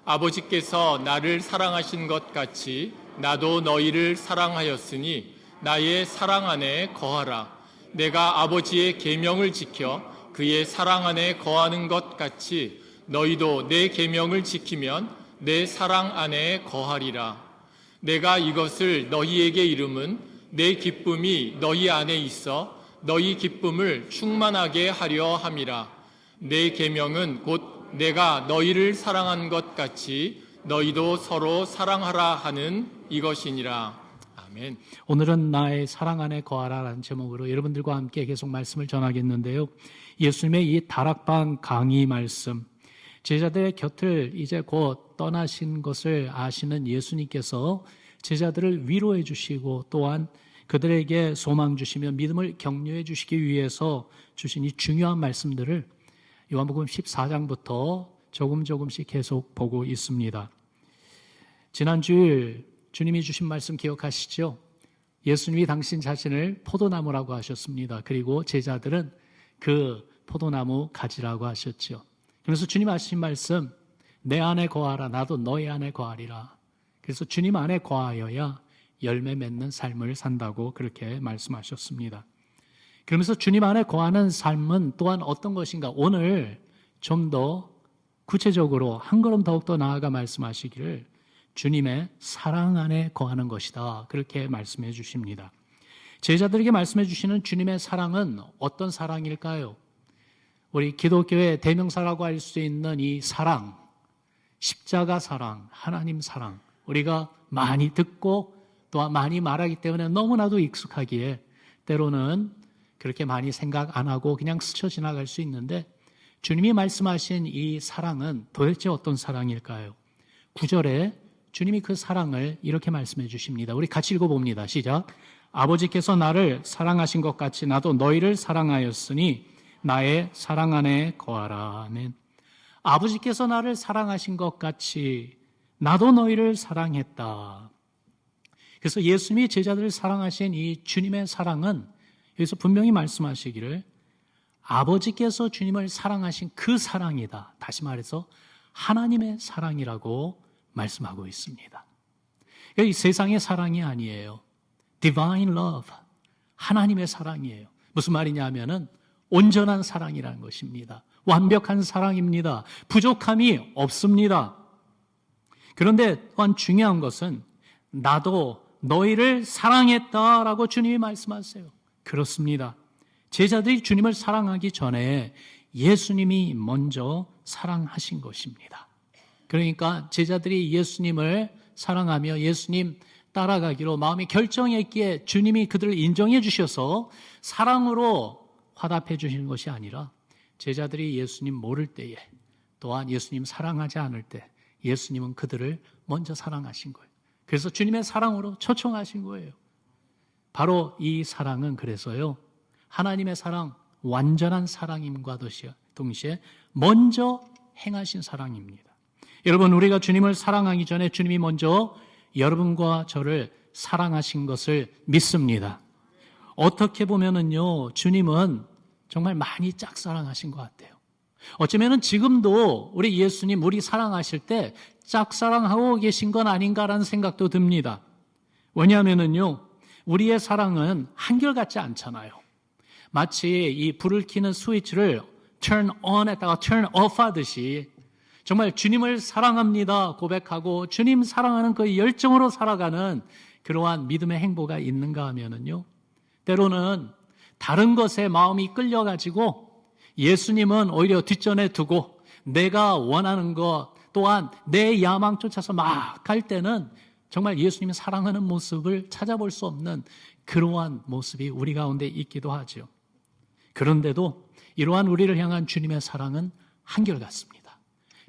아버지께서 나를 사랑하신 것 같이 나도 너희를 사랑하였으니 나의 사랑 안에 거하라. 내가 아버지의 계명을 지켜 그의 사랑 안에 거하는 것 같이 너희도 내 계명을 지키면 내 사랑 안에 거하리라. 내가 이것을 너희에게 이름은 내 기쁨이 너희 안에 있어 너희 기쁨을 충만하게 하려 함이라. 내 계명은 곧 내가 너희를 사랑한 것 같이 너희도 서로 사랑하라 하는 이것이니라. 아멘. 오늘은 나의 사랑 안에 거하라라는 제목으로 여러분들과 함께 계속 말씀을 전하겠는데요. 예수님의 이 다락방 강의 말씀, 제자들의 곁을 이제 곧 떠나신 것을 아시는 예수님께서 제자들을 위로해 주시고 또한 그들에게 소망 주시며 믿음을 격려해 주시기 위해서 주신 이 중요한 말씀들을 요한복음 14장부터 조금씩 계속 보고 있습니다. 지난주일 주님이 주신 말씀 기억하시죠? 예수님이 당신 자신을 포도나무라고 하셨습니다. 그리고 제자들은 그 포도나무 가지라고 하셨죠. 그래서 주님 하신 말씀, 내 안에 거하라, 나도 너희 안에 거하리라. 그래서 주님 안에 거하여야 열매 맺는 삶을 산다고 그렇게 말씀하셨습니다. 그러면서 주님 안에 거하는 삶은 또한 어떤 것인가? 오늘 좀 더 구체적으로 한 걸음 더욱더 나아가 말씀하시기를 주님의 사랑 안에 거하는 것이다. 그렇게 말씀해 주십니다. 제자들에게 말씀해 주시는 주님의 사랑은 어떤 사랑일까요? 우리 기독교의 대명사라고 할 수 있는 이 사랑, 십자가 사랑, 하나님 사랑, 우리가 많이 듣고 또한 많이 말하기 때문에 너무나도 익숙하기에 때로는 그렇게 많이 생각 안 하고 그냥 스쳐 지나갈 수 있는데 주님이 말씀하신 이 사랑은 도대체 어떤 사랑일까요? 9절에 주님이 그 사랑을 이렇게 말씀해 주십니다. 우리 같이 읽어봅니다. 시작. 아버지께서 나를 사랑하신 것 같이 나도 너희를 사랑하였으니 나의 사랑 안에 거하라. 아멘. 아버지께서 나를 사랑하신 것 같이 나도 너희를 사랑했다. 그래서 예수님이 제자들을 사랑하신 이 주님의 사랑은 여기서 분명히 말씀하시기를 아버지께서 주님을 사랑하신 그 사랑이다. 다시 말해서 하나님의 사랑이라고 말씀하고 있습니다. 이 세상의 사랑이 아니에요. Divine love, 하나님의 사랑이에요. 무슨 말이냐 하면은 온전한 사랑이라는 것입니다. 완벽한 사랑입니다. 부족함이 없습니다. 그런데 또한 중요한 것은 나도 너희를 사랑했다라고 주님이 말씀하세요. 그렇습니다. 제자들이 주님을 사랑하기 전에 예수님이 먼저 사랑하신 것입니다. 그러니까 제자들이 예수님을 사랑하며 예수님 따라가기로 마음이 결정했기에 주님이 그들을 인정해 주셔서 사랑으로 화답해 주시는 것이 아니라 제자들이 예수님 모를 때에 또한 예수님 사랑하지 않을 때 예수님은 그들을 먼저 사랑하신 거예요. 그래서 주님의 사랑으로 초청하신 거예요. 바로 이 사랑은 그래서요, 하나님의 사랑, 완전한 사랑임과 동시에 먼저 행하신 사랑입니다. 여러분, 우리가 주님을 사랑하기 전에 주님이 먼저 여러분과 저를 사랑하신 것을 믿습니다. 어떻게 보면은요, 주님은 정말 많이 짝사랑하신 것 같아요. 어쩌면은 지금도 우리 예수님, 우리 사랑하실 때 짝사랑하고 계신 건 아닌가라는 생각도 듭니다. 왜냐하면은요, 우리의 사랑은 한결같지 않잖아요. 마치 이 불을 켜는 스위치를 turn on 했다가 turn off 하듯이 정말 주님을 사랑합니다 고백하고 주님 사랑하는 그 열정으로 살아가는 그러한 믿음의 행보가 있는가 하면은요, 때로는 다른 것에 마음이 끌려가지고 예수님은 오히려 뒷전에 두고 내가 원하는 것 또한 내 야망 쫓아서 막 갈 때는 정말 예수님이 사랑하는 모습을 찾아볼 수 없는 그러한 모습이 우리 가운데 있기도 하죠. 그런데도 이러한 우리를 향한 주님의 사랑은 한결같습니다.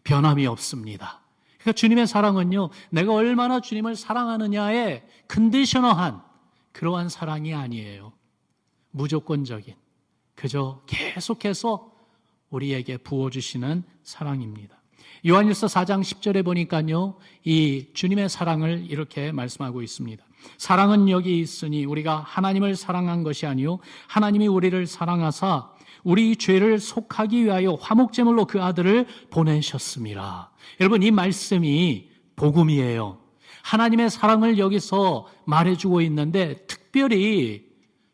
변함이 없습니다. 그러니까 주님의 사랑은요, 내가 얼마나 주님을 사랑하느냐에 컨디셔널한 그러한 사랑이 아니에요. 무조건적인, 그저 계속해서 우리에게 부어주시는 사랑입니다. 요한일서 4장 10절에 보니까요, 이 주님의 사랑을 이렇게 말씀하고 있습니다. 사랑은 여기 있으니 우리가 하나님을 사랑한 것이 아니요 하나님이 우리를 사랑하사 우리 죄를 속하기 위하여 화목제물로 그 아들을 보내셨습니다. 여러분, 이 말씀이 복음이에요. 하나님의 사랑을 여기서 말해주고 있는데 특별히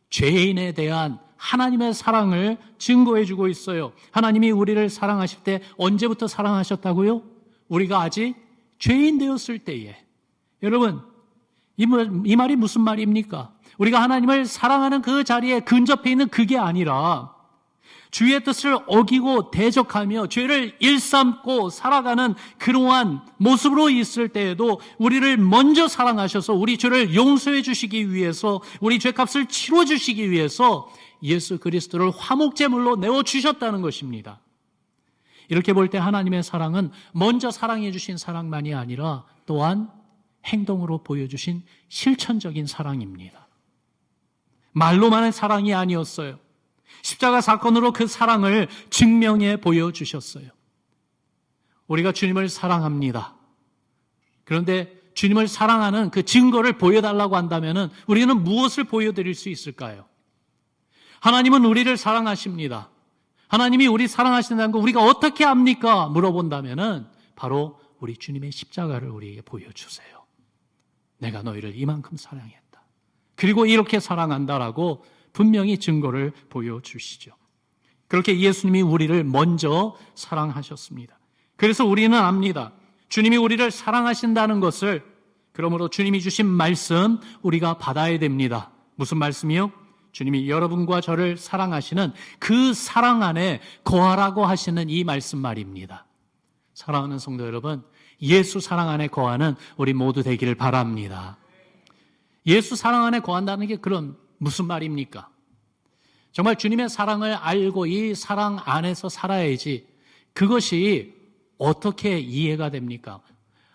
죄인에 대한 하나님의 사랑을 증거해주고 있어요. 하나님이 우리를 사랑하실 때 언제부터 사랑하셨다고요? 우리가 아직 죄인 되었을 때에. 여러분, 이 말이 무슨 말입니까? 우리가 하나님을 사랑하는 그 자리에 근접해 있는 그게 아니라 주의 뜻을 어기고 대적하며 죄를 일삼고 살아가는 그러한 모습으로 있을 때에도 우리를 먼저 사랑하셔서 우리 죄를 용서해 주시기 위해서 우리 죄값을 치러 주시기 위해서 예수 그리스도를 화목제물로 내어주셨다는 것입니다. 이렇게 볼 때 하나님의 사랑은 먼저 사랑해 주신 사랑만이 아니라 또한 행동으로 보여주신 실천적인 사랑입니다. 말로만의 사랑이 아니었어요. 십자가 사건으로 그 사랑을 증명해 보여주셨어요. 우리가 주님을 사랑합니다. 그런데 주님을 사랑하는 그 증거를 보여달라고 한다면 우리는 무엇을 보여드릴 수 있을까요? 하나님은 우리를 사랑하십니다. 하나님이 우리 사랑하신다는 거 우리가 어떻게 압니까? 물어본다면 바로 우리 주님의 십자가를 우리에게 보여주세요. 내가 너희를 이만큼 사랑했다. 그리고 이렇게 사랑한다라고 분명히 증거를 보여주시죠. 그렇게 예수님이 우리를 먼저 사랑하셨습니다. 그래서 우리는 압니다. 주님이 우리를 사랑하신다는 것을, 그러므로 주님이 주신 말씀 우리가 받아야 됩니다. 무슨 말씀이요? 주님이 여러분과 저를 사랑하시는 그 사랑 안에 거하라고 하시는 이 말씀 말입니다. 사랑하는 성도 여러분, 예수 사랑 안에 거하는 우리 모두 되기를 바랍니다. 예수 사랑 안에 거한다는 게 그럼 무슨 말입니까? 정말 주님의 사랑을 알고 이 사랑 안에서 살아야지 그것이 어떻게 이해가 됩니까?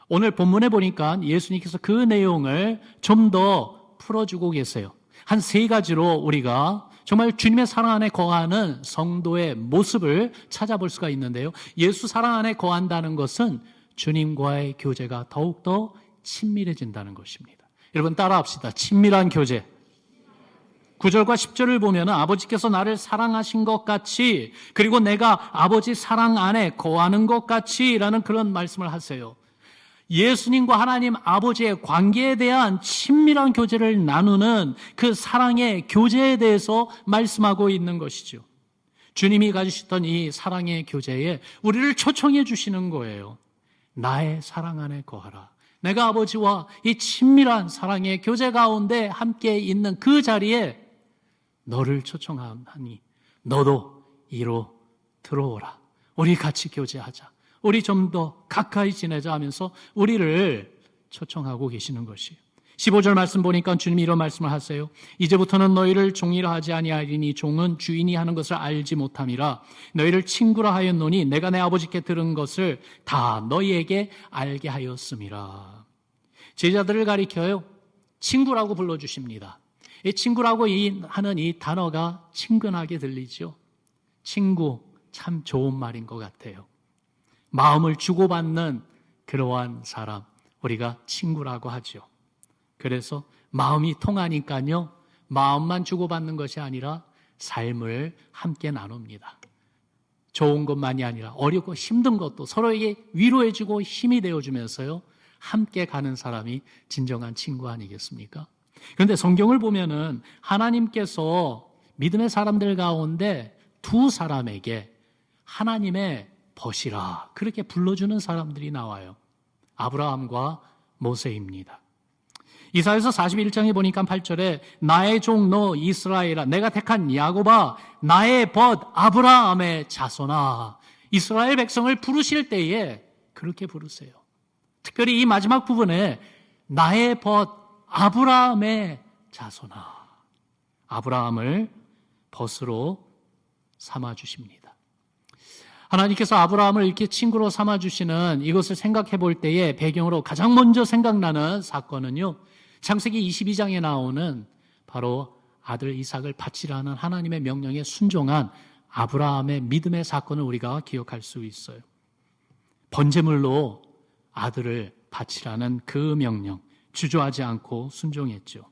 오늘 본문에 보니까 예수님께서 그 내용을 좀 더 풀어주고 계세요. 한 3가지로 우리가 정말 주님의 사랑 안에 거하는 성도의 모습을 찾아볼 수가 있는데요. 예수 사랑 안에 거한다는 것은 주님과의 교제가 더욱더 친밀해진다는 것입니다. 여러분 따라합시다. 친밀한 교제. 9절과 10절을 보면 아버지께서 나를 사랑하신 것 같이 그리고 내가 아버지 사랑 안에 거하는 것 같이 라는 그런 말씀을 하세요. 예수님과 하나님 아버지의 관계에 대한 친밀한 교제를 나누는 그 사랑의 교제에 대해서 말씀하고 있는 것이죠. 주님이 가지셨던 이 사랑의 교제에 우리를 초청해 주시는 거예요. 나의 사랑 안에 거하라. 내가 아버지와 이 친밀한 사랑의 교제 가운데 함께 있는 그 자리에 너를 초청하니 너도 이로 들어오라. 우리 같이 교제하자. 우리 좀 더 가까이 지내자 하면서 우리를 초청하고 계시는 것이에요. 15절 말씀 보니까 주님이 이런 말씀을 하세요. 이제부터는 너희를 종이라 하지 아니하리니 종은 주인이 하는 것을 알지 못함이라. 너희를 친구라 하였노니 내가 내 아버지께 들은 것을 다 너희에게 알게 하였음이라. 제자들을 가리켜요. 친구라고 불러주십니다. 이 친구라고 하는 이 단어가 친근하게 들리죠. 친구, 참 좋은 말인 것 같아요. 마음을 주고받는 그러한 사람, 우리가 친구라고 하죠. 그래서 마음이 통하니까요, 마음만 주고받는 것이 아니라 삶을 함께 나눕니다. 좋은 것만이 아니라 어렵고 힘든 것도 서로에게 위로해주고 힘이 되어주면서요, 함께 가는 사람이 진정한 친구 아니겠습니까? 그런데 성경을 보면은 하나님께서 믿음의 사람들 가운데 2사람에게 하나님의 벗이라 그렇게 불러주는 사람들이 나와요. 아브라함과 모세입니다. 이사야서 41장에 보니까 8절에 나의 종 너 이스라엘아 내가 택한 야곱아 나의 벗 아브라함의 자손아. 이스라엘 백성을 부르실 때에 그렇게 부르세요. 특별히 이 마지막 부분에 나의 벗 아브라함의 자손아. 아브라함을 벗으로 삼아주십니다. 하나님께서 아브라함을 이렇게 친구로 삼아주시는 이것을 생각해 볼 때에 배경으로 가장 먼저 생각나는 사건은요, 창세기 22장에 나오는 바로 아들 이삭을 바치라는 하나님의 명령에 순종한 아브라함의 믿음의 사건을 우리가 기억할 수 있어요. 번제물로 아들을 바치라는 그 명령, 주저하지 않고 순종했죠.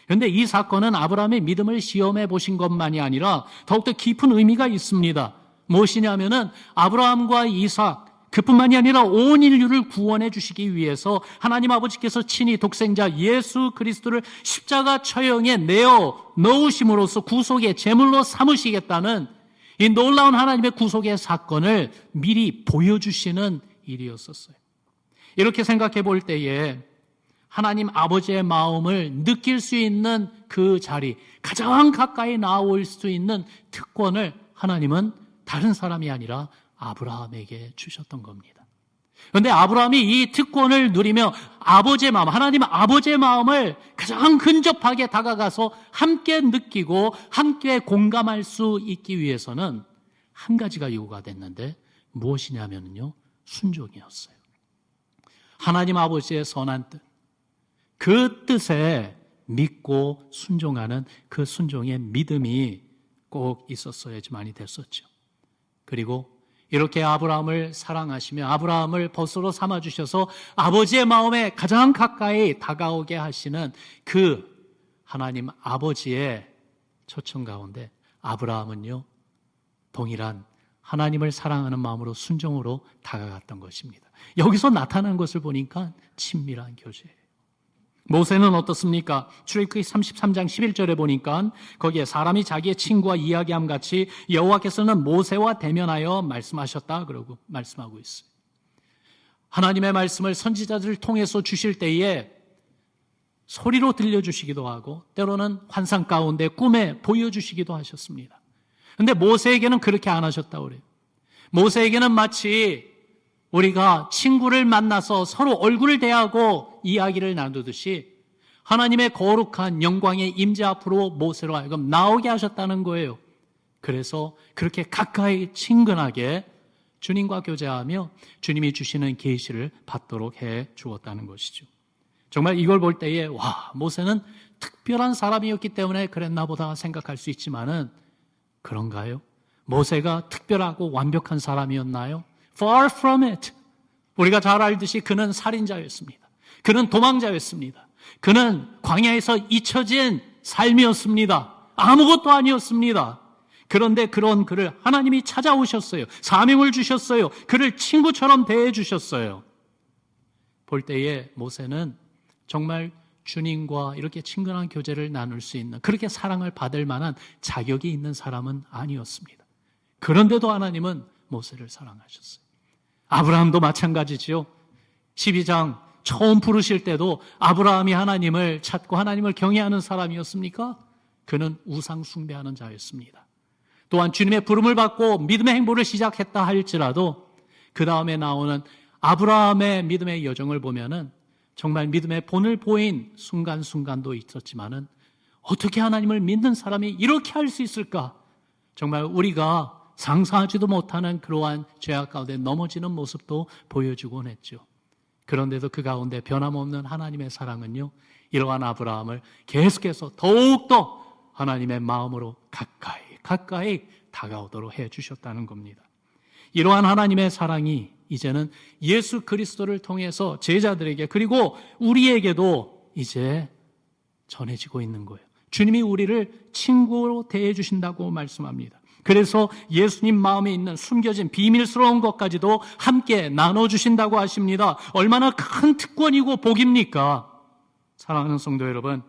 그런데 이 사건은 아브라함의 믿음을 시험해 보신 것만이 아니라 더욱더 깊은 의미가 있습니다. 무엇이냐면은 아브라함과 이삭, 그뿐만이 아니라 온 인류를 구원해 주시기 위해서 하나님 아버지께서 친히 독생자 예수 그리스도를 십자가 처형에 내어 넣으심으로써 구속의 제물로 삼으시겠다는 이 놀라운 하나님의 구속의 사건을 미리 보여주시는 일이었었어요. 이렇게 생각해 볼 때에 하나님 아버지의 마음을 느낄 수 있는 그 자리, 가장 가까이 나올 수 있는 특권을 하나님은 다른 사람이 아니라 아브라함에게 주셨던 겁니다. 그런데 아브라함이 이 특권을 누리며 아버지의 마음, 하나님 아버지의 마음을 가장 근접하게 다가가서 함께 느끼고 함께 공감할 수 있기 위해서는 한 가지가 요구가 됐는데 무엇이냐면요, 순종이었어요. 하나님 아버지의 선한 뜻, 그 뜻에 믿고 순종하는 그 순종의 믿음이 꼭 있었어야지만이 됐었죠. 그리고 이렇게 아브라함을 사랑하시며 아브라함을 벗으로 삼아주셔서 아버지의 마음에 가장 가까이 다가오게 하시는 그 하나님 아버지의 초청 가운데 아브라함은요, 동일한 하나님을 사랑하는 마음으로 순종으로 다가갔던 것입니다. 여기서 나타난 것을 보니까 친밀한 교제예요. 모세는 어떻습니까? 출애굽기 33장 11절에 보니까 거기에 사람이 자기의 친구와 이야기함 같이 여호와께서는 모세와 대면하여 말씀하셨다 그러고 말씀하고 있어요. 하나님의 말씀을 선지자들을 통해서 주실 때에 소리로 들려주시기도 하고 때로는 환상 가운데 꿈에 보여주시기도 하셨습니다. 그런데 모세에게는 그렇게 안 하셨다고 그래요. 모세에게는 마치 우리가 친구를 만나서 서로 얼굴을 대하고 이야기를 나누듯이 하나님의 거룩한 영광의 임재 앞으로 모세로 하여금 나오게 하셨다는 거예요. 그래서 그렇게 가까이 친근하게 주님과 교제하며 주님이 주시는 계시를 받도록 해 주었다는 것이죠. 정말 이걸 볼 때에 와, 모세는 특별한 사람이었기 때문에 그랬나 보다 생각할 수 있지만은 그런가요? 모세가 특별하고 완벽한 사람이었나요? Far from it. 우리가 잘 알듯이 그는 살인자였습니다. 그는 도망자였습니다. 그는 광야에서 잊혀진 삶이었습니다. 아무것도 아니었습니다. 그런데 그런 그를 하나님이 찾아오셨어요. 사명을 주셨어요. 그를 친구처럼 대해 주셨어요. 볼 때에 모세는 정말 주님과 이렇게 친근한 교제를 나눌 수 있는, 그렇게 사랑을 받을 만한 자격이 있는 사람은 아니었습니다. 그런데도 하나님은 모세를 사랑하셨어요. 아브라함도 마찬가지지요. 12장 처음 부르실 때도 아브라함이 하나님을 찾고 하나님을 경외하는 사람이었습니까? 그는 우상 숭배하는 자였습니다. 또한 주님의 부름을 받고 믿음의 행보를 시작했다 할지라도 그 다음에 나오는 아브라함의 믿음의 여정을 보면은 정말 믿음의 본을 보인 순간순간도 있었지만은 어떻게 하나님을 믿는 사람이 이렇게 할 수 있을까? 정말 우리가 상상하지도 못하는 그러한 죄악 가운데 넘어지는 모습도 보여주곤 했죠. 그런데도 그 가운데 변함없는 하나님의 사랑은요, 이러한 아브라함을 계속해서 더욱더 하나님의 마음으로 가까이 다가오도록 해주셨다는 겁니다. 이러한 하나님의 사랑이 이제는 예수 그리스도를 통해서 제자들에게 그리고 우리에게도 이제 전해지고 있는 거예요. 주님이 우리를 친구로 대해주신다고 말씀합니다. 그래서 예수님 마음에 있는 숨겨진 비밀스러운 것까지도 함께 나눠주신다고 하십니다. 얼마나 큰 특권이고 복입니까? 사랑하는 성도 여러분,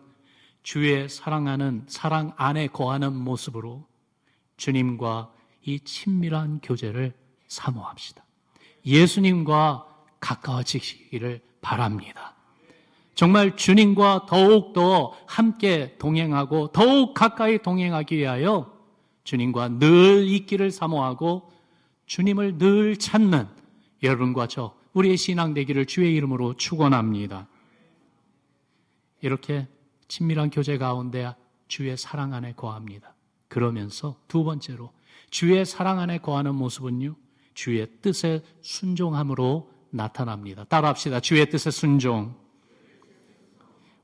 주의 사랑하는 사랑 안에 거하는 모습으로 주님과 이 친밀한 교제를 사모합시다. 예수님과 가까워지시기를 바랍니다. 정말 주님과 더욱더 함께 동행하고 더욱 가까이 동행하기 위하여 주님과 늘 있기를 사모하고 주님을 늘 찾는 여러분과 저, 우리의 신앙 되기를 주의 이름으로 축원합니다. 이렇게 친밀한 교제 가운데 주의 사랑 안에 거합니다. 그러면서 두 번째로 주의 사랑 안에 거하는 모습은요, 주의 뜻에 순종함으로 나타납니다. 따라합시다. 주의 뜻에 순종.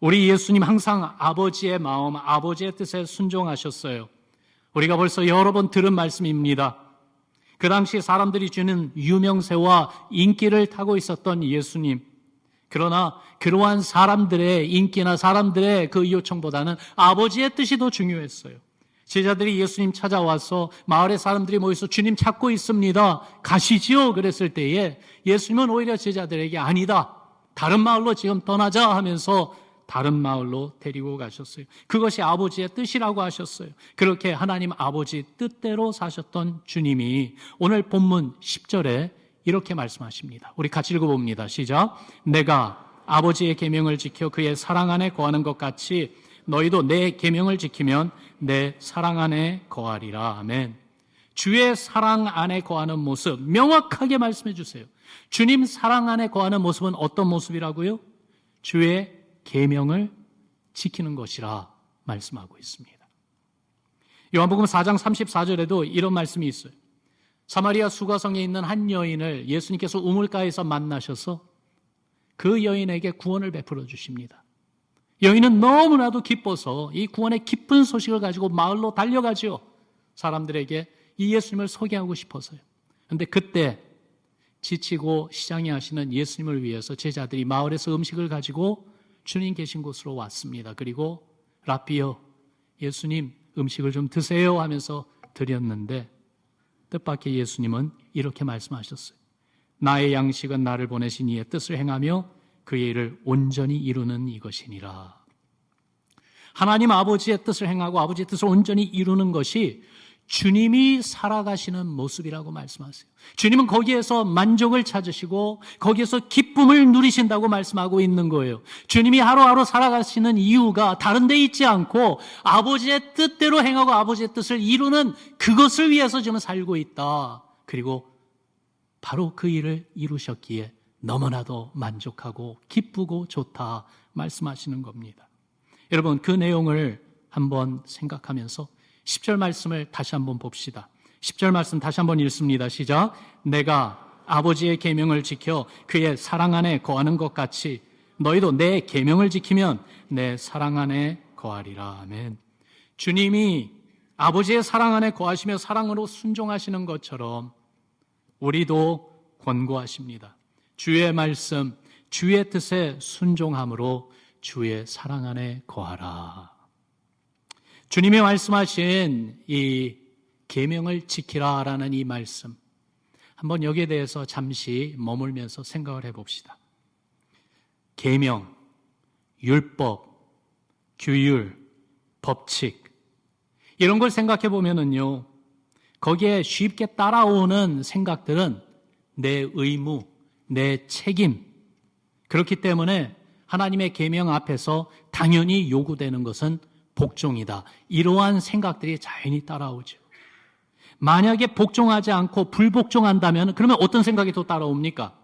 우리 예수님 항상 아버지의 마음, 아버지의 뜻에 순종하셨어요. 우리가 벌써 여러 번 들은 말씀입니다. 그 당시 사람들이 주는 유명세와 인기를 타고 있었던 예수님, 그러나 그러한 사람들의 인기나 사람들의 그 요청보다는 아버지의 뜻이 더 중요했어요. 제자들이 예수님 찾아와서 마을의 사람들이 모여서 주님 찾고 있습니다. 가시지요. 그랬을 때에 예수님은 오히려 제자들에게 아니다. 다른 마을로 지금 떠나자 하면서 다른 마을로 데리고 가셨어요. 그것이 아버지의 뜻이라고 하셨어요. 그렇게 하나님 아버지 뜻대로 사셨던 주님이 오늘 본문 10절에 이렇게 말씀하십니다. 우리 같이 읽어봅니다. 시작. 내가 아버지의 계명을 지켜 그의 사랑 안에 거하는 것 같이 너희도 내 계명을 지키면 내 사랑 안에 거하리라. 아멘. 주의 사랑 안에 거하는 모습 명확하게 말씀해 주세요. 주님 사랑 안에 거하는 모습은 어떤 모습이라고요? 주의 계명을 지키는 것이라 말씀하고 있습니다. 요한복음 4장 34절에도 이런 말씀이 있어요. 사마리아 수가성에 있는 한 여인을 예수님께서 우물가에서 만나셔서 그 여인에게 구원을 베풀어 주십니다. 여인은 너무나도 기뻐서 이 구원의 기쁜 소식을 가지고 마을로 달려가죠. 사람들에게 이 예수님을 소개하고 싶어서요. 그런데 그때 지치고 시장에 하시는 예수님을 위해서 제자들이 마을에서 음식을 가지고 주님 계신 곳으로 왔습니다. 그리고 라비여, 예수님 음식을 좀 드세요 하면서 드렸는데 뜻밖의 예수님은 이렇게 말씀하셨어요. 나의 양식은 나를 보내신 이의 뜻을 행하며 그의 일을 온전히 이루는 이것이니라. 하나님 아버지의 뜻을 행하고 아버지의 뜻을 온전히 이루는 것이 주님이 살아가시는 모습이라고 말씀하세요. 주님은 거기에서 만족을 찾으시고 거기에서 기쁨을 누리신다고 말씀하고 있는 거예요. 주님이 하루하루 살아가시는 이유가 다른 데 있지 않고 아버지의 뜻대로 행하고 아버지의 뜻을 이루는 그것을 위해서 지금 살고 있다. 그리고 바로 그 일을 이루셨기에 너무나도 만족하고 기쁘고 좋다 말씀하시는 겁니다. 여러분, 그 내용을 한번 생각하면서 10절 말씀을 다시 한번 봅시다. 10절 말씀 다시 한번 읽습니다. 시작. 내가 아버지의 계명을 지켜 그의 사랑 안에 거하는 것 같이 너희도 내 계명을 지키면 내 사랑 안에 거하리라. 아멘. 주님이 아버지의 사랑 안에 거하시며 사랑으로 순종하시는 것처럼 우리도 권고하십니다. 주의 말씀, 주의 뜻에 순종함으로 주의 사랑 안에 거하라. 주님이 말씀하신 이 계명을 지키라라는 이 말씀, 한번 여기에 대해서 잠시 머물면서 생각을 해봅시다. 계명, 율법, 규율, 법칙 이런 걸 생각해 보면은요, 거기에 쉽게 따라오는 생각들은 내 의무, 내 책임. 그렇기 때문에 하나님의 계명 앞에서 당연히 요구되는 것은 복종이다. 이러한 생각들이 자연히 따라오죠. 만약에 복종하지 않고 불복종한다면 그러면 어떤 생각이 또 따라옵니까?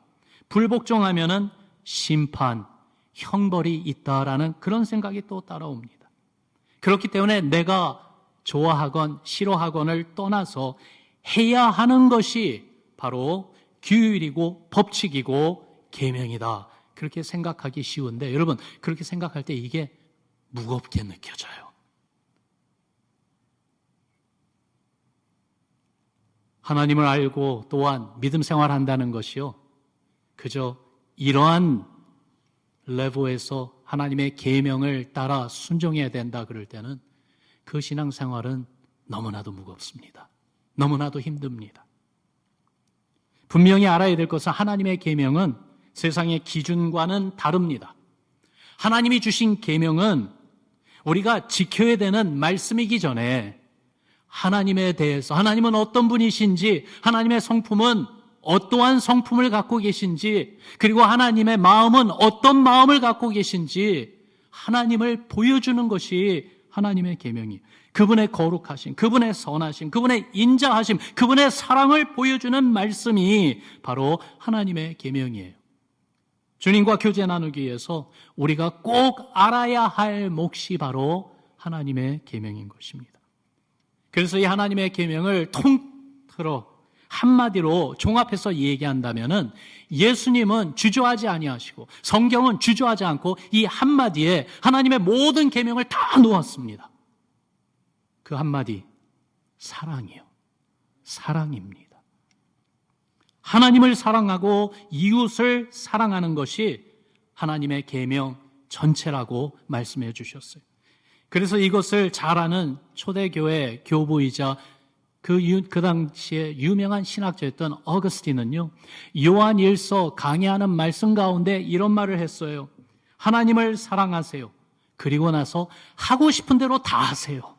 불복종하면은 심판, 형벌이 있다라는 그런 생각이 또 따라옵니다. 그렇기 때문에 내가 좋아하건 싫어하건을 떠나서 해야 하는 것이 바로 규율이고 법칙이고 계명이다. 그렇게 생각하기 쉬운데 여러분, 그렇게 생각할 때 이게 무겁게 느껴져요. 하나님을 알고 또한 믿음 생활한다는 것이요, 그저 이러한 레벨에서 하나님의 계명을 따라 순종해야 된다 그럴 때는 그 신앙생활은 너무나도 무겁습니다. 너무나도 힘듭니다. 분명히 알아야 될 것은 하나님의 계명은 세상의 기준과는 다릅니다. 하나님이 주신 계명은 우리가 지켜야 되는 말씀이기 전에 하나님에 대해서, 하나님은 어떤 분이신지, 하나님의 성품은 어떠한 성품을 갖고 계신지, 그리고 하나님의 마음은 어떤 마음을 갖고 계신지 하나님을 보여주는 것이 하나님의 계명이에요. 그분의 거룩하심, 그분의 선하심, 그분의 인자하심, 그분의 사랑을 보여주는 말씀이 바로 하나님의 계명이에요. 주님과 교제 나누기 위해서 우리가 꼭 알아야 할 몫이 바로 하나님의 계명인 것입니다. 그래서 이 하나님의 계명을 통틀어 한마디로 종합해서 얘기한다면은 예수님은 주저하지 아니하시고 성경은 주저하지 않고 이 한마디에 하나님의 모든 계명을 다 놓았습니다. 그 한마디, 사랑이요. 사랑입니다. 하나님을 사랑하고 이웃을 사랑하는 것이 하나님의 계명 전체라고 말씀해 주셨어요. 그래서 이것을 잘 아는 초대교회 교부이자 그 당시에 유명한 신학자였던 어거스틴은요, 요한일서 강해하는 말씀 가운데 이런 말을 했어요. 하나님을 사랑하세요. 그리고 나서 하고 싶은 대로 다 하세요.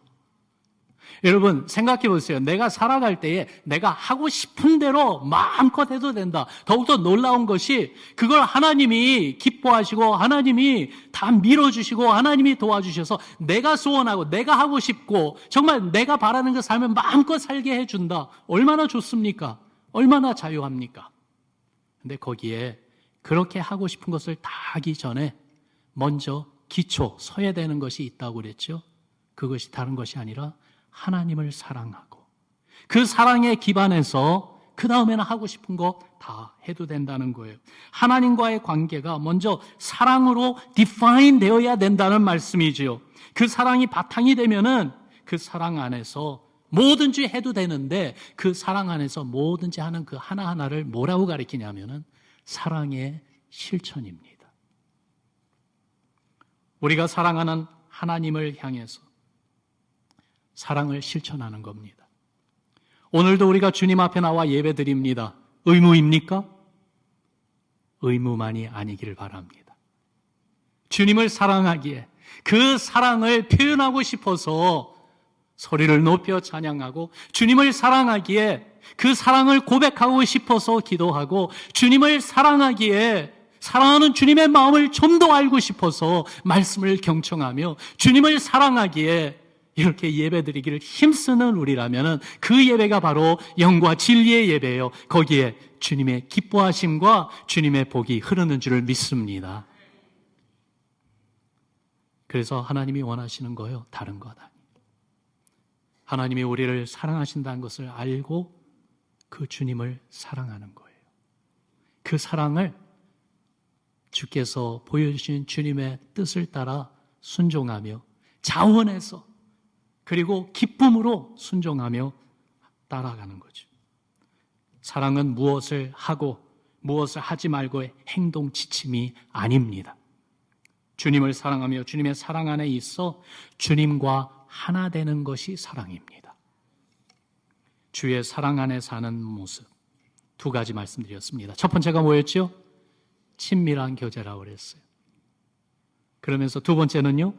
여러분 생각해 보세요. 내가 살아갈 때에 내가 하고 싶은 대로 마음껏 해도 된다. 더욱더 놀라운 것이 그걸 하나님이 기뻐하시고 하나님이 다 밀어주시고 하나님이 도와주셔서 내가 소원하고 내가 하고 싶고 정말 내가 바라는 그 삶을 마음껏 살게 해준다. 얼마나 좋습니까? 얼마나 자유합니까? 근데 거기에 그렇게 하고 싶은 것을 다 하기 전에 먼저 기초 서야 되는 것이 있다고 그랬죠. 그것이 다른 것이 아니라 하나님을 사랑하고 그 사랑에 기반해서 그 다음에는 하고 싶은 거 다 해도 된다는 거예요. 하나님과의 관계가 먼저 사랑으로 define 되어야 된다는 말씀이지요. 그 사랑이 바탕이 되면은 그 사랑 안에서 뭐든지 해도 되는데 그 사랑 안에서 뭐든지 하는 그 하나하나를 뭐라고 가리키냐면은 사랑의 실천입니다. 우리가 사랑하는 하나님을 향해서 사랑을 실천하는 겁니다. 오늘도 우리가 주님 앞에 나와 예배드립니다. 의무입니까? 의무만이 아니기를 바랍니다. 주님을 사랑하기에 그 사랑을 표현하고 싶어서 소리를 높여 찬양하고 주님을 사랑하기에 그 사랑을 고백하고 싶어서 기도하고 주님을 사랑하기에 사랑하는 주님의 마음을 좀 더 알고 싶어서 말씀을 경청하며 주님을 사랑하기에 이렇게 예배드리기를 힘쓰는 우리라면 그 예배가 바로 영과 진리의 예배예요. 거기에 주님의 기뻐하심과 주님의 복이 흐르는 줄을 믿습니다. 그래서 하나님이 원하시는 거예요. 다른 것 아니에요. 하나님이 우리를 사랑하신다는 것을 알고 그 주님을 사랑하는 거예요. 그 사랑을 주께서 보여주신 주님의 뜻을 따라 순종하며 자원해서 그리고 기쁨으로 순종하며 따라가는 거죠. 사랑은 무엇을 하고 무엇을 하지 말고의 행동 지침이 아닙니다. 주님을 사랑하며 주님의 사랑 안에 있어 주님과 하나 되는 것이 사랑입니다. 주의 사랑 안에 사는 모습 두 가지 말씀드렸습니다. 첫 번째가 뭐였죠? 친밀한 교제라고 그랬어요. 그러면서 두 번째는요,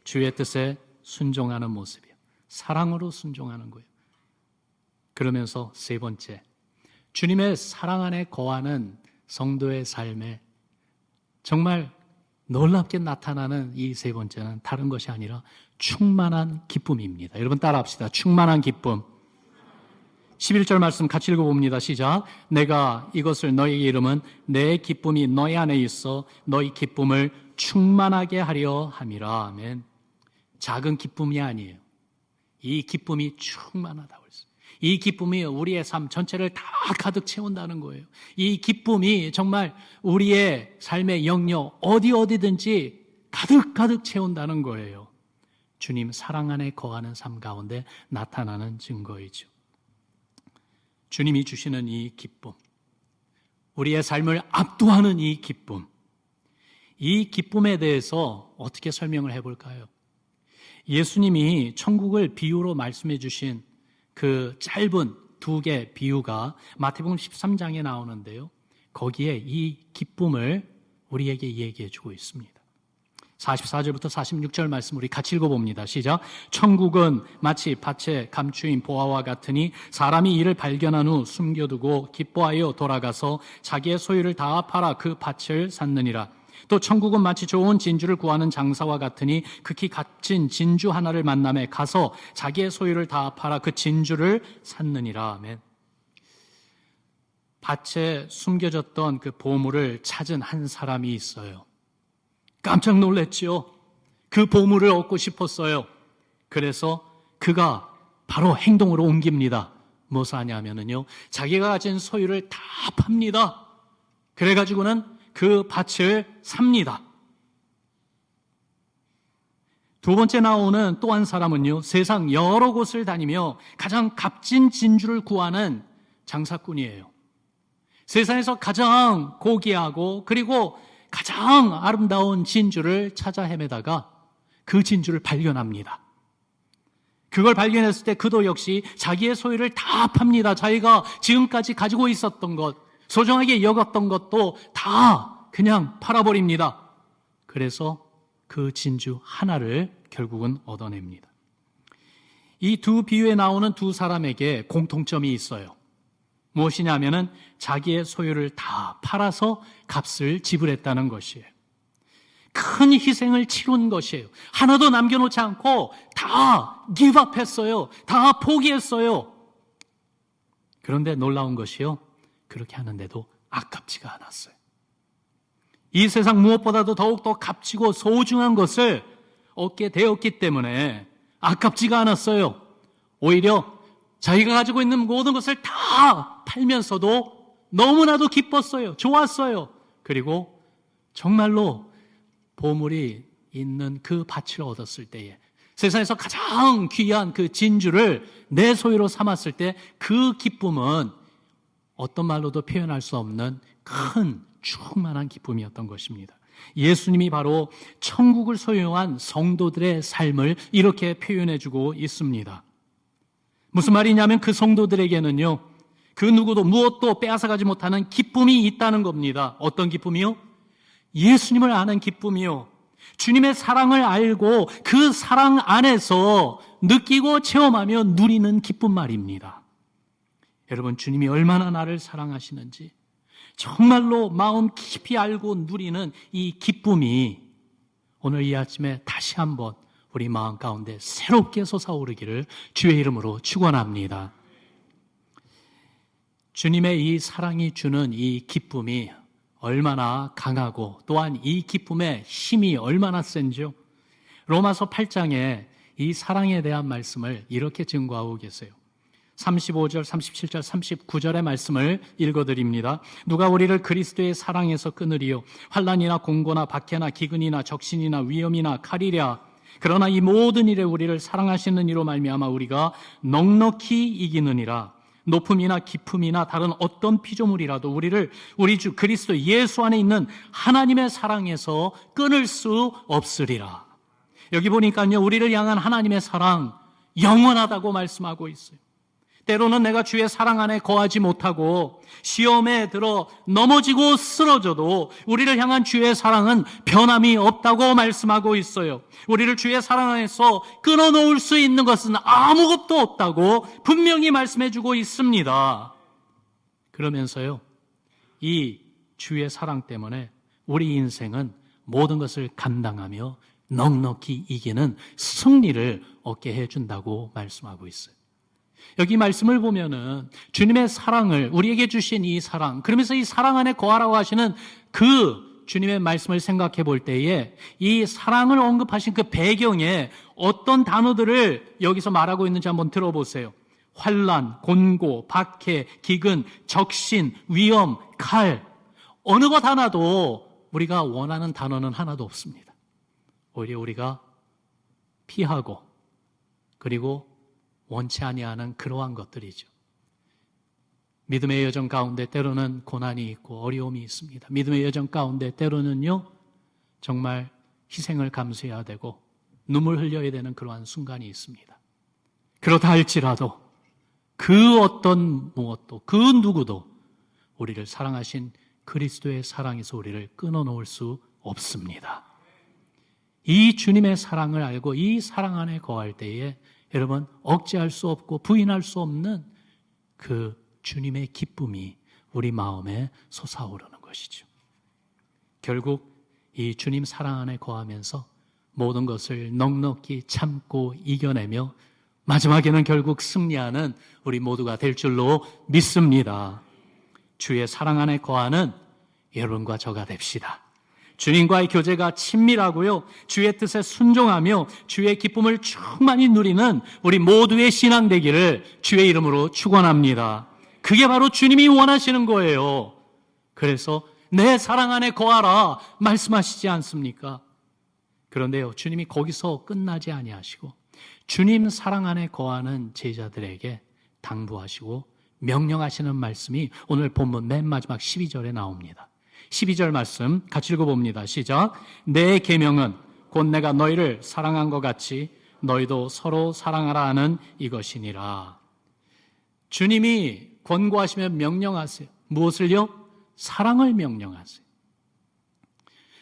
주의 뜻에 순종하는 모습이에요. 사랑으로 순종하는 거예요. 그러면서 세 번째, 주님의 사랑 안에 거하는 성도의 삶에 정말 놀랍게 나타나는 이 세 번째는 다른 것이 아니라 충만한 기쁨입니다. 여러분 따라합시다. 충만한 기쁨. 11절 말씀 같이 읽어봅니다. 시작. 내가 이것을 너희에게 이름은 내 기쁨이 너희 안에 있어 너희 기쁨을 충만하게 하려 함이라. 아멘. 작은 기쁨이 아니에요. 이 기쁨이 충만하다고 했어요. 이 기쁨이 우리의 삶 전체를 다 가득 채운다는 거예요. 이 기쁨이 정말 우리의 삶의 영역 어디든지 가득 채운다는 거예요. 주님 사랑 안에 거하는 삶 가운데 나타나는 증거이죠. 주님이 주시는 이 기쁨, 우리의 삶을 압도하는 이 기쁨에 대해서 어떻게 설명을 해볼까요? 예수님이 천국을 비유로 말씀해 주신 그 짧은 두 개 비유가 마태복음 13장에 나오는데요. 거기에 이 기쁨을 우리에게 얘기해 주고 있습니다. 44절부터 46절 말씀 우리 같이 읽어봅니다. 시작. 천국은 마치 밭에 감추인 보화와 같으니 사람이 이를 발견한 후 숨겨두고 기뻐하여 돌아가서 자기의 소유를 다 팔아 그 밭을 샀느니라. 또 천국은 마치 좋은 진주를 구하는 장사와 같으니 극히 값진 진주 하나를 만남에 가서 자기의 소유를 다 팔아 그 진주를 샀느니라. 아멘. 밭에 숨겨졌던 그 보물을 찾은 한 사람이 있어요. 깜짝 놀랐지요. 그 보물을 얻고 싶었어요. 그래서 그가 바로 행동으로 옮깁니다. 무엇을 하냐면요, 자기가 가진 소유를 다 팝니다. 그래가지고는 그 밭을 삽니다. 두 번째 나오는 또 한 사람은요, 세상 여러 곳을 다니며 가장 값진 진주를 구하는 장사꾼이에요. 세상에서 가장 고귀하고 그리고 가장 아름다운 진주를 찾아 헤매다가 그 진주를 발견합니다. 그걸 발견했을 때 그도 역시 자기의 소유를 다 팝니다. 자기가 지금까지 가지고 있었던 것, 소중하게 여겼던 것도 다 그냥 팔아버립니다. 그래서 그 진주 하나를 결국은 얻어냅니다. 이 두 비유에 나오는 두 사람에게 공통점이 있어요. 무엇이냐면은 자기의 소유를 다 팔아서 값을 지불했다는 것이에요. 큰 희생을 치룬 것이에요. 하나도 남겨놓지 않고 다 기브업했어요. 다 포기했어요. 그런데 놀라운 것이요, 그렇게 하는데도 아깝지가 않았어요. 이 세상 무엇보다도 더욱더 값지고 소중한 것을 얻게 되었기 때문에 아깝지가 않았어요. 오히려 자기가 가지고 있는 모든 것을 다 팔면서도 너무나도 기뻤어요. 좋았어요. 그리고 정말로 보물이 있는 그 밭을 얻었을 때에, 세상에서 가장 귀한 그 진주를 내 소유로 삼았을 때 그 기쁨은 어떤 말로도 표현할 수 없는 큰 충만한 기쁨이었던 것입니다. 예수님이 바로 천국을 소유한 성도들의 삶을 이렇게 표현해주고 있습니다. 무슨 말이냐면 그 성도들에게는요, 그 누구도 무엇도 빼앗아가지 못하는 기쁨이 있다는 겁니다. 어떤 기쁨이요? 예수님을 아는 기쁨이요. 주님의 사랑을 알고 그 사랑 안에서 느끼고 체험하며 누리는 기쁨 말입니다. 여러분, 주님이 얼마나 나를 사랑하시는지 정말로 마음 깊이 알고 누리는 이 기쁨이 오늘 이 아침에 다시 한번 우리 마음 가운데 새롭게 솟아오르기를 주의 이름으로 축원합니다. 주님의 이 사랑이 주는 이 기쁨이 얼마나 강하고 또한 이 기쁨의 힘이 얼마나 센지요. 로마서 8장에 이 사랑에 대한 말씀을 이렇게 증거하고 계세요. 35절, 37절, 39절의 말씀을 읽어드립니다. 누가 우리를 그리스도의 사랑에서 끊으리요? 환난이나 공고나 박해나 기근이나 적신이나 위험이나 칼이랴. 그러나 이 모든 일에 우리를 사랑하시는 이로 말미암아 우리가 넉넉히 이기느니라. 높음이나 깊음이나 다른 어떤 피조물이라도 우리를 우리 주 그리스도 예수 안에 있는 하나님의 사랑에서 끊을 수 없으리라. 여기 보니까요, 우리를 향한 하나님의 사랑 영원하다고 말씀하고 있어요. 때로는 내가 주의 사랑 안에 거하지 못하고 시험에 들어 넘어지고 쓰러져도 우리를 향한 주의 사랑은 변함이 없다고 말씀하고 있어요. 우리를 주의 사랑 안에서 끊어놓을 수 있는 것은 아무것도 없다고 분명히 말씀해주고 있습니다. 그러면서요, 이 주의 사랑 때문에 우리 인생은 모든 것을 감당하며 넉넉히 이기는 승리를 얻게 해준다고 말씀하고 있어요. 여기 말씀을 보면은 주님의 사랑을 우리에게 주신 이 사랑, 그러면서 이 사랑 안에 거하라고 하시는 그 주님의 말씀을 생각해 볼 때에 이 사랑을 언급하신 그 배경에 어떤 단어들을 여기서 말하고 있는지 한번 들어보세요. 환난, 곤고, 박해, 기근, 적신, 위험, 칼, 어느 것 하나도 우리가 원하는 단어는 하나도 없습니다. 오히려 우리가 피하고 그리고 원치 아니하는 그러한 것들이죠. 믿음의 여정 가운데 때로는 고난이 있고 어려움이 있습니다. 믿음의 여정 가운데 때로는요, 정말 희생을 감수해야 되고 눈물 흘려야 되는 그러한 순간이 있습니다. 그렇다 할지라도 그 어떤 무엇도 그 누구도 우리를 사랑하신 그리스도의 사랑에서 우리를 끊어놓을 수 없습니다. 이 주님의 사랑을 알고 이 사랑 안에 거할 때에 여러분, 억제할 수 없고 부인할 수 없는 그 주님의 기쁨이 우리 마음에 솟아오르는 것이죠. 결국 이 주님 사랑 안에 거하면서 모든 것을 넉넉히 참고 이겨내며 마지막에는 결국 승리하는 우리 모두가 될 줄로 믿습니다. 주의 사랑 안에 거하는 여러분과 저가 됩시다. 주님과의 교제가 친밀하고요, 주의 뜻에 순종하며 주의 기쁨을 충만히 누리는 우리 모두의 신앙 되기를 주의 이름으로 축원합니다. 그게 바로 주님이 원하시는 거예요. 그래서 내 사랑 안에 거하라 말씀하시지 않습니까? 그런데요, 주님이 거기서 끝나지 아니하시고 주님 사랑 안에 거하는 제자들에게 당부하시고 명령하시는 말씀이 오늘 본문 맨 마지막 12절에 나옵니다. 12절 말씀 같이 읽어봅니다. 시작. 내 계명은 곧 내가 너희를 사랑한 것 같이 너희도 서로 사랑하라 하는 이것이니라. 주님이 권고하시며 명령하세요. 무엇을요? 사랑을 명령하세요.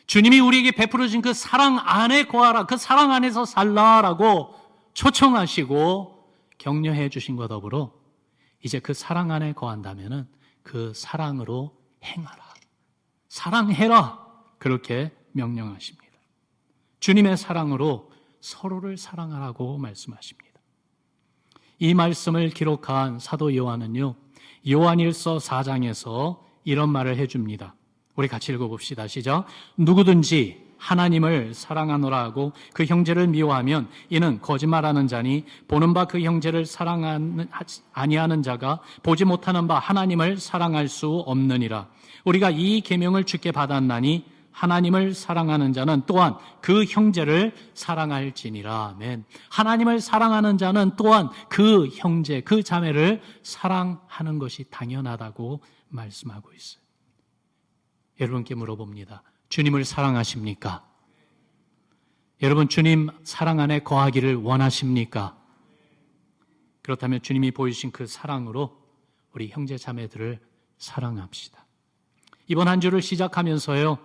주님이 우리에게 베풀어 주신 그 사랑 안에 거하라, 그 사랑 안에서 살라라고 초청하시고 격려해 주신 것 더불어 이제 그 사랑 안에 거한다면은 그 사랑으로 행하라, 사랑해라, 그렇게 명령하십니다. 주님의 사랑으로 서로를 사랑하라고 말씀하십니다. 이 말씀을 기록한 사도 요한은요, 요한일서 4장에서 이런 말을 해줍니다. 우리 같이 읽어봅시다. 시작. 누구든지 하나님을 사랑하노라 하고 그 형제를 미워하면 이는 거짓말하는 자니 보는 바 그 형제를 아니하는 자가 보지 못하는 바 하나님을 사랑할 수 없느니라. 우리가 이 계명을 주께 받았나니 하나님을 사랑하는 자는 또한 그 형제를 사랑할지니라. 아멘. 하나님을 사랑하는 자는 또한 그 형제, 그 자매를 사랑하는 것이 당연하다고 말씀하고 있어요. 여러분께 물어봅니다. 주님을 사랑하십니까? 여러분, 주님 사랑 안에 거하기를 원하십니까? 그렇다면 주님이 보이신 그 사랑으로 우리 형제 자매들을 사랑합시다. 이번 한 주를 시작하면서요,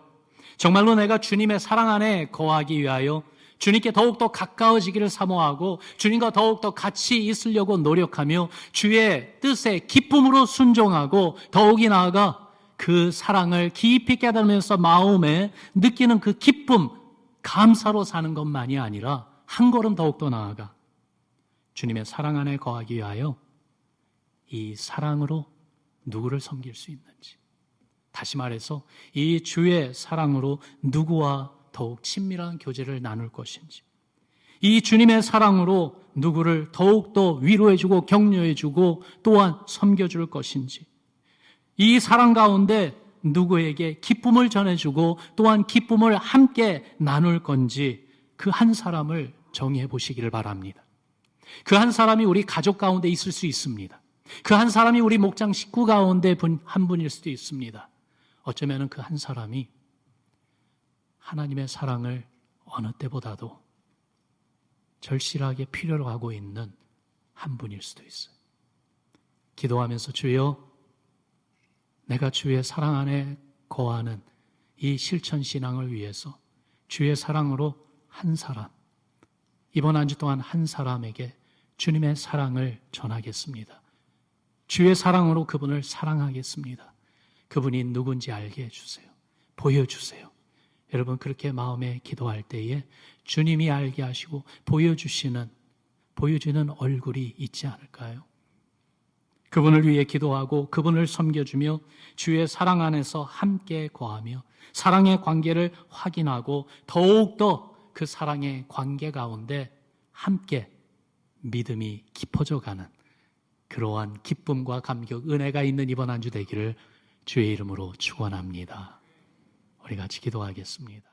정말로 내가 주님의 사랑 안에 거하기 위하여 주님께 더욱더 가까워지기를 사모하고 주님과 더욱더 같이 있으려고 노력하며 주의 뜻에 기쁨으로 순종하고 더욱이 나아가 그 사랑을 깊이 깨달으면서 마음에 느끼는 그 기쁨, 감사로 사는 것만이 아니라 한 걸음 더욱더 나아가 주님의 사랑 안에 거하기 위하여 이 사랑으로 누구를 섬길 수 있는지, 다시 말해서 이 주의 사랑으로 누구와 더욱 친밀한 교제를 나눌 것인지, 이 주님의 사랑으로 누구를 더욱더 위로해주고 격려해주고 또한 섬겨줄 것인지, 이 사랑 가운데 누구에게 기쁨을 전해주고 또한 기쁨을 함께 나눌 건지 그 한 사람을 정의해 보시기를 바랍니다. 그 한 사람이 우리 가족 가운데 있을 수 있습니다. 그 한 사람이 우리 목장 식구 가운데 한 분일 수도 있습니다. 어쩌면 그 한 사람이 하나님의 사랑을 어느 때보다도 절실하게 필요로 하고 있는 한 분일 수도 있어요. 기도하면서 주여, 내가 주의 사랑 안에 거하는 이 실천 신앙을 위해서 주의 사랑으로 한 사람, 이번 한 주 동안 한 사람에게 주님의 사랑을 전하겠습니다. 주의 사랑으로 그분을 사랑하겠습니다. 그분이 누군지 알게 해주세요. 보여주세요. 여러분, 그렇게 마음에 기도할 때에 주님이 알게 하시고 보여주는 얼굴이 있지 않을까요? 그분을 위해 기도하고 그분을 섬겨주며 주의 사랑 안에서 함께 거하며 사랑의 관계를 확인하고 더욱더 그 사랑의 관계 가운데 함께 믿음이 깊어져가는 그러한 기쁨과 감격, 은혜가 있는 이번 한 주 되기를 주의 이름으로 축원합니다. 우리 같이 기도하겠습니다.